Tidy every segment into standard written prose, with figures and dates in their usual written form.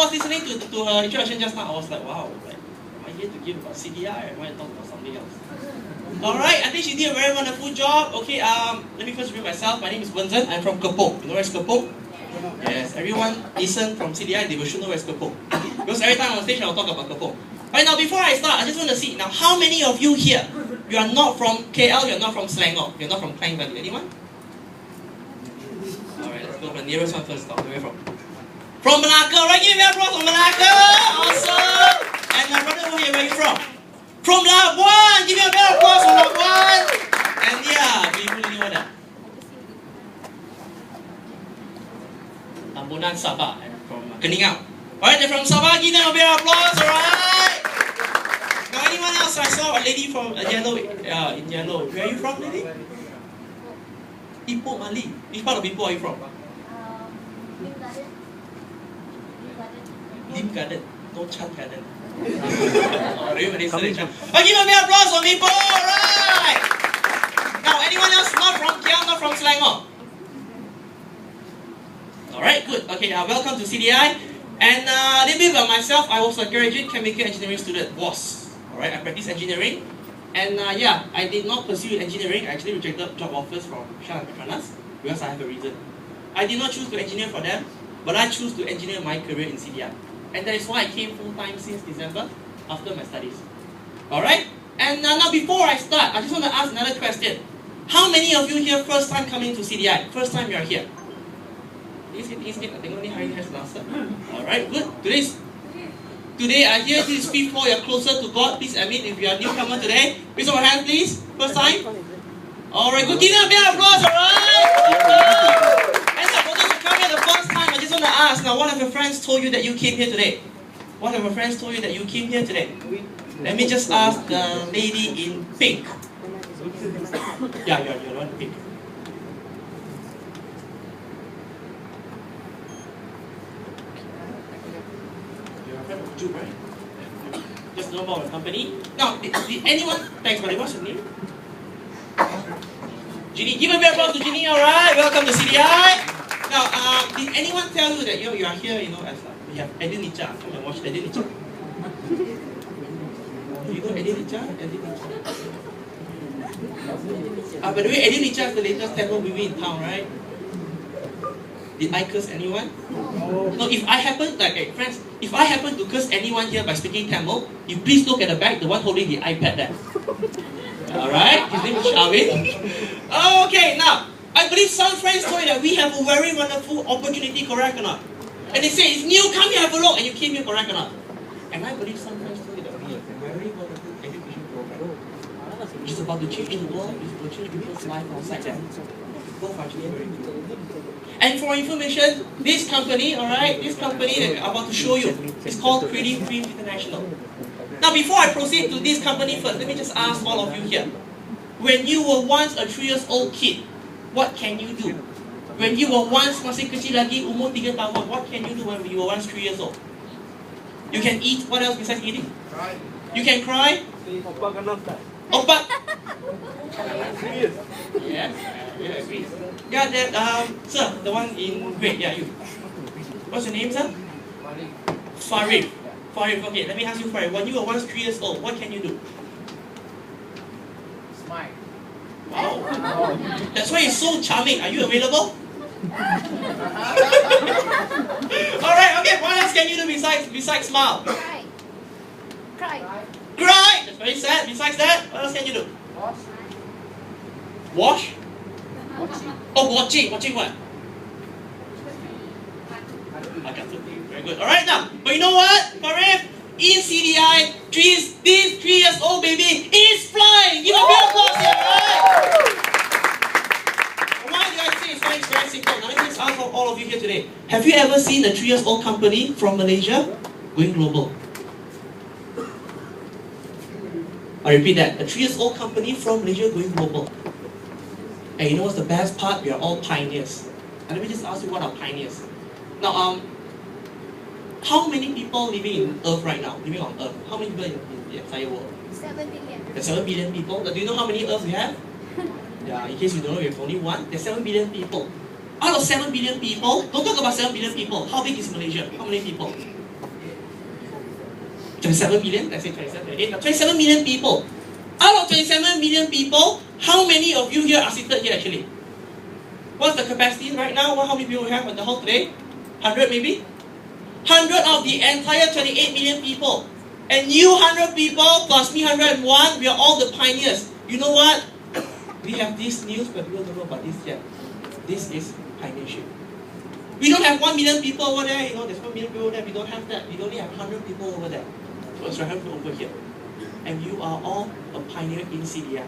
was listening to her introduction just now, I was like, wow, like, am I here to give about CDI or am I talking about something else? Alright, I think she did a very wonderful job. Okay, let me first introduce myself. My name is Wenzen. I'm from Kepong. You know where's Kepong? Yes, everyone listen from CDI, they should know where's Kepong. Because every time on stage, I'll talk about Kepong. Right now, before I start, I just want to see, now how many of you here, you are not from KL, you're not from Selangor, you're not from Klang Valley. Anyone? Alright, let's go for the nearest one first. Where are you from? From Malacca, right? Give me a applause from Malacca! Awesome! And my brother over here, where are you from? From Labuan! Give me a big applause from Labuan! And yeah, we really know that. Tambunan Sabah, from Keningau. Alright, they're from Sabah, give them a big applause, alright? Now, anyone else? I saw a lady from yellow, in yellow. Where are you from, lady? Ipoh Mali. Which part of Ipoh are you from? Lim Garden. No Chan Garden. Everybody say Chan. Oh, give a big applause for Ipoh, alright! Now, anyone else not from KL, not from Selangor? Alright, good. Okay, welcome to CDI. And a little bit about myself, I was a graduate chemical engineering student, Alright, I practiced engineering. And yeah, I did not pursue engineering. I actually rejected job offers from Shell and Petronas because I have a reason. I did not choose to engineer for them, but I chose to engineer my career in CDI. And that is why I came full-time since December after my studies. Alright? And now before I start, I just want to ask another question. How many of you here first time coming to CDI? First time you are here? Alright, good. Today I hear this is fifth floor, you're closer to God. Please admit if you are a newcomer today. Raise your hand, please. First time? Alright, good. Give them a big applause, alright? And for those who come here the first time, I just want to ask, now what have your friends told you that you came here today? What have your friends told you that you came here today? Let me just ask the lady in pink. Yeah, you're the one in pink. Jude, right? Just know about the company. Now, did anyone, thanks buddy, what's your name? Ginny, give a big applause to Ginny, alright? Welcome to CDI. Now, did anyone tell you that you are here, as we have Eddie Nicha? Come and watch Eddie Nicha. You know Eddie Nicha? By the way, Eddie Nicha is the latest Tamil movie in town, right? Did I curse anyone? No, if I happen, friends, if I happen to curse anyone here by speaking Tamil, you please look at the back, the one holding the iPad there. Alright? His name is Shavin. Okay, now, I believe some friends told you that we have a very wonderful opportunity, correct or not? And they say, it's new, come here, have a look, and you came here, correct or not? And I believe some friends told you that we have a very wonderful education program, which is about to change the world, which will change people's life outside there. Both actually very good. And for information, this company, alright, this company that I'm about to show you is called Creative Dream International. Now before I proceed to this company first, let me just ask all of you here. When you were once a 3 years old kid, what can you do? When you were once masih kecil lagi, umur 3 tahun, what can you do when you were once 3 years old? You can eat, what else besides eating? Cry. You can cry? Opa! Yes, I agree. Yeah, that, sir, the one in red, yeah, you. What's your name, sir? Farid. Farid, okay, let me ask you, Farid, when you were once 3 years old, what can you do? Smile. Wow. That's why it's so charming. Are you available? Alright, okay, what else can you do besides smile? Cry. Cry. Cry! That's very sad. Besides that, what else can you do? Wash. Wash? Watching. Oh, watching. Watching what? Very good. Alright now, but you know what? Farid, in CDI, this 3 years old baby is flying! Give a big applause here, right? Why do I say it's flying? It's very simple. Now let me just ask all of you here today. Have you ever seen a 3 years old company from Malaysia going global? I repeat that. A 3 years old company from Malaysia going global. And you know what's the best part? We are all pioneers. And let me just ask you, what are pioneers? Now, how many people living in Earth right now? Living on Earth? How many people in the entire world? 7 billion. There's 7 billion people. Do you know how many Earths we have? Yeah, in case you don't know, we have only one. There's 7 billion people. Out of 7 billion people, don't talk about 7 billion people. How big is Malaysia? How many people? 27 million, let's say 27, 28, 27 million people. Out of 27 million people, how many of you here are seated here actually? What's the capacity right now? How many people we have in the hall today? 100 maybe? 100 of the entire 28 million people. And you 100 people plus me 101, we are all the pioneers. You know what? We have this news, but people don't know about this yet. This is pioneership. We don't have 1 million people over there, there's 1 million people over there. We don't have that. We only have 100 people over there. So it's 100 over here. And you are all a pioneer in CDF.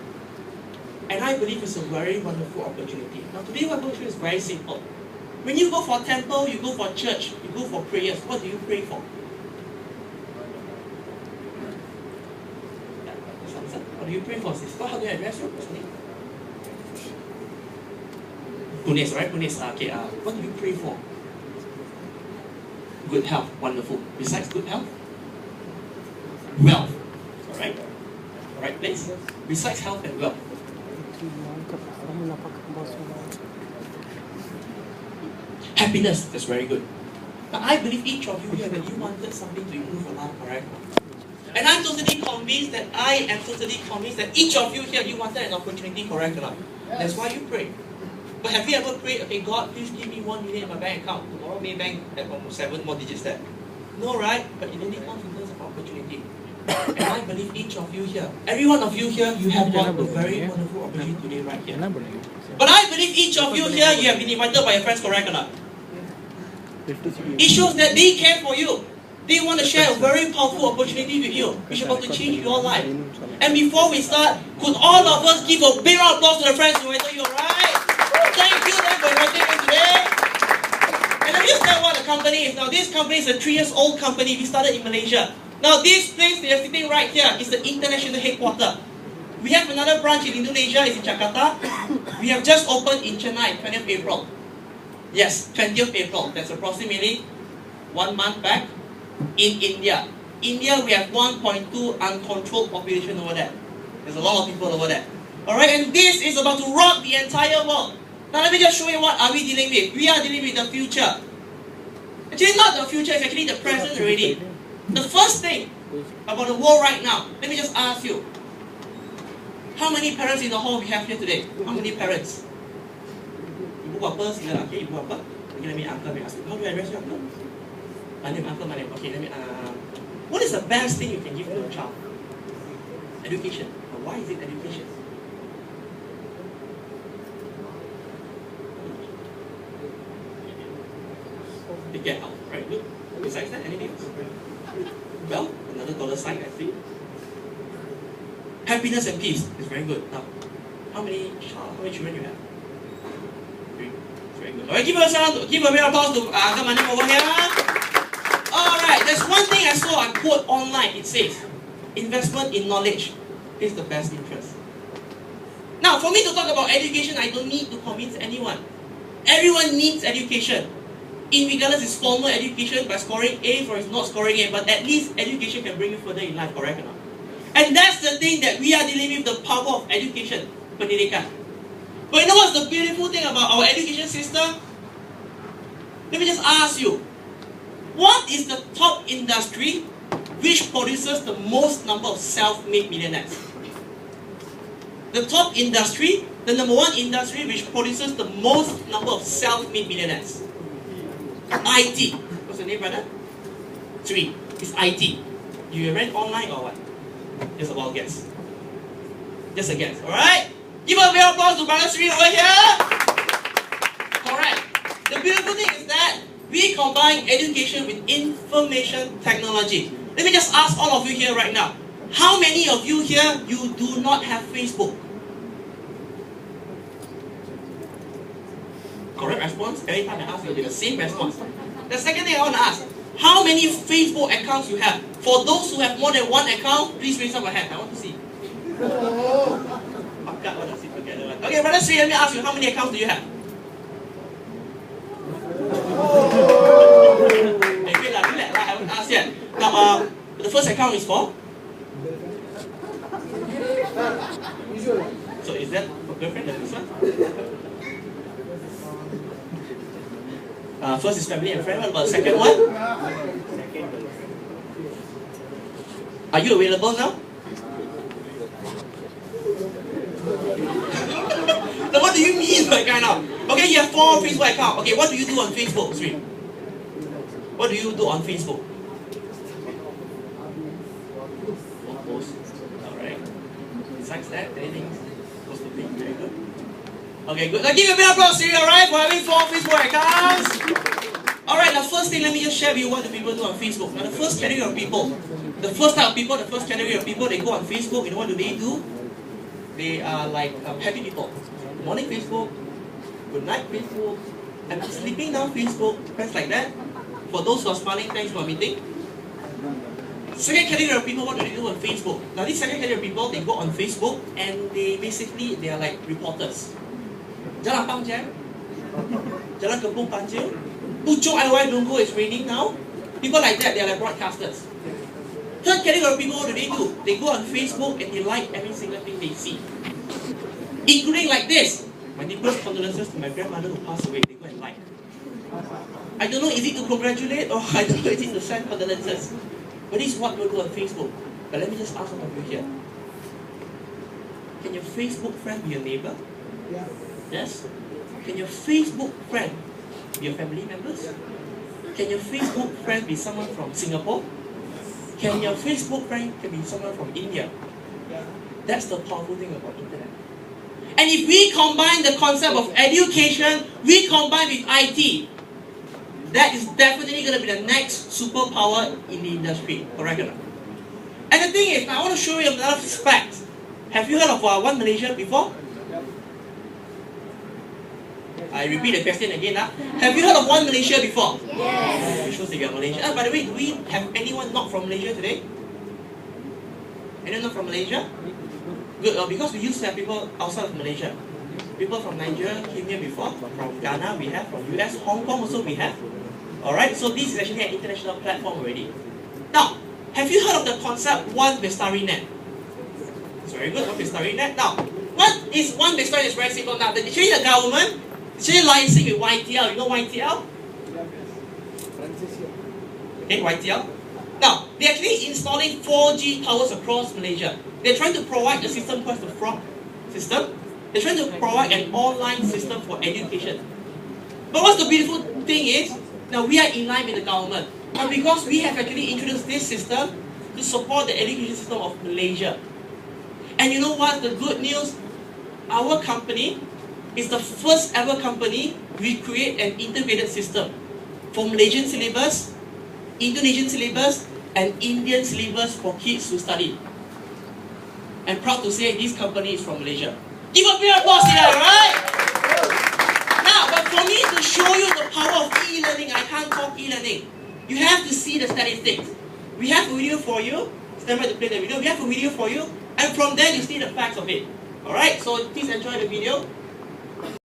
And I believe it's a very wonderful opportunity. Now today what I'm going to show is very simple. When you go for temple, you go for church, you go for prayers, what do you pray for? What do you pray for, sister? How do you address you personally? Punis, right? Punis. Okay, what do you pray for? Good health, wonderful. Besides good health? Wealth. Alright? Alright, please? Besides health and wealth. Happiness, that's very good. Now I believe each of you here that you wanted something to improve your life, correct? And I'm totally convinced that each of you here, you wanted an opportunity, correct or not? Yes. That's why you pray. But have you ever prayed, okay, God, please give me 1 million in my bank account. Tomorrow Maybank at almost 7 more digits there. No, right? But it only comes in terms of opportunity. And I believe each of you here, every one of you here, you have got a very wonderful opportunity today right here. But I believe each of you here, you have been invited by your friends, correct or not? It shows that they care for you. They want to share a very powerful opportunity with you, which is about to change your life. And before we start, could all of us give a big round of applause to the friends who invited you, alright? Thank you then for inviting me today. And let me just tell you what the company is. Now this company is a 3-year-old company. We started in Malaysia. Now this place they are sitting right here is the international headquarters. We have another branch in Indonesia, it's in Jakarta. We have just opened in Chennai, 20th April. Yes, 20th April. That's approximately 1 month back. In India. India, we have 1.2 uncontrolled population over there. There's a lot of people over there. Alright, and this is about to rock the entire world. Now let me just show you what are we dealing with. We are dealing with the future. Actually, not the future, it's actually the present already. The first thing about the world right now, let me just ask you. How many parents in the hall we have here today? How many parents? Ibu bapa, sila laki, ibu bapa. Okay, let me ask you. How do I address you, uncle? My name, uncle, my name. Okay, let me. What is the best thing you can give to a child? Education. Why is it education? They get out, right? Look. Besides that, anything else? Well, another dollar sign, I think. Happiness and peace is very good. Now, how many children you have? 3. Very good. Alright, give a round of applause to Uncle Manim over here. Alright, there's one thing I saw, I quote online. It says, investment in knowledge is the best interest. Now, for me to talk about education, I don't need to convince anyone. Everyone needs education. Regardless it's formal education by scoring A's or it's not scoring A, but at least education can bring you further in life, correct or not? And that's the thing that we are dealing with, the power of education, pendidikan. But you know what's the beautiful thing about our education system? Let me just ask you, what is the top industry which produces the most number of self-made millionaires? The top industry, the number 1 industry which produces the most number of self-made millionaires. IT. What's the name, brother? 3. It's IT. You read online or what? Just a wild guess. Just a guess, alright? Give a big applause to brother 3 over here. Correct. The beautiful thing is that we combine education with information technology. Let me just ask all of you here right now. How many of you here, you do not have Facebook? Correct response? Every time I ask, you'll get the same response. The second thing I want to ask, how many Facebook accounts you have? For those who have more than 1 account, please raise up your hand. I want to see. Okay, brother Sri, let me ask you, how many accounts do you have? Wait, I haven't asked yet. Now, the first account is for? So is that for girlfriend, the first one? First is family and friend. What about the second one? Are you available now? Now what do you mean by kind of? Okay, you have 4 Facebook accounts. Okay, what do you do on Facebook, Sri? What do you do on Facebook? Alright. Besides that, anything supposed to be very good? Okay, good. Now give a bit of applause to you, alright, for having 4 Facebook accounts. Alright, now first thing, let me just share with you what the people do on Facebook. Now the first category of people, the first category of people, they go on Facebook, you know what do? They are like happy people. Good morning Facebook, good night Facebook, I'm sleeping now Facebook, friends like that. For those who are smiling, thanks for meeting. Second category of people, what do they do on Facebook? Now this second category of people, they go on Facebook and they are like reporters. Jalan Pang Jam, Jalan Kepung Panjil, Puchong IY don't go, it's raining now. People like that, they are like broadcasters. Third category of people, what do? They go on Facebook and they like every single thing they see. Including like this. My deepest condolences to my grandmother who passed away, they go and like. I don't know, is it to congratulate or I don't know, is it to send condolences? But this is what we'll do on Facebook. But let me just ask some of you here. Can your Facebook friend be your neighbor? Yes? Can your Facebook friend be your family members? Can your Facebook friend be someone from Singapore? Can your Facebook friend be someone from India? That's the powerful thing about internet. And if we combine the concept of education, we combine with IT, that is definitely going to be the next superpower in the industry. Correct or not? And the thing is, I want to show you another fact. Have you heard of One Malaysia before? I repeat the question again. Have you heard of One Malaysia before? Yes. Which shows that you are Malaysia. By the way, do we have anyone not from Malaysia today? Anyone not from Malaysia? Good, because we used to have people outside of Malaysia. People from Nigeria came here before. From Ghana we have, from US, Hong Kong also we have. Alright, so this is actually an international platform already. Now, have you heard of the concept One Bestari Net? It's very good, One Bestari Net. Now, what is One Bestari Net? It's very simple now. Actually the government is licensing with YTL. You know YTL? Okay, YTL. Now, they're actually installing 4G towers across Malaysia. They're trying to provide a system called the FROG system. They're trying to provide an online system for education. But what's the beautiful thing is, now we are in line with the government. But because we have actually introduced this system to support the education system of Malaysia. And you know what? The good news, our company is the first ever company we create an integrated system for Malaysian syllabus, Indonesian syllabus, and Indian syllabus for kids to study. I'm proud to say this company is from Malaysia. Give a big applause here, right? Now, but for me to show you the power of e-learning, I can't talk e-learning. You have to see the statistics. We have a video for you. Stand by to play the video. We have a video for you. And from there, you see the facts of it. Alright, so please enjoy the video.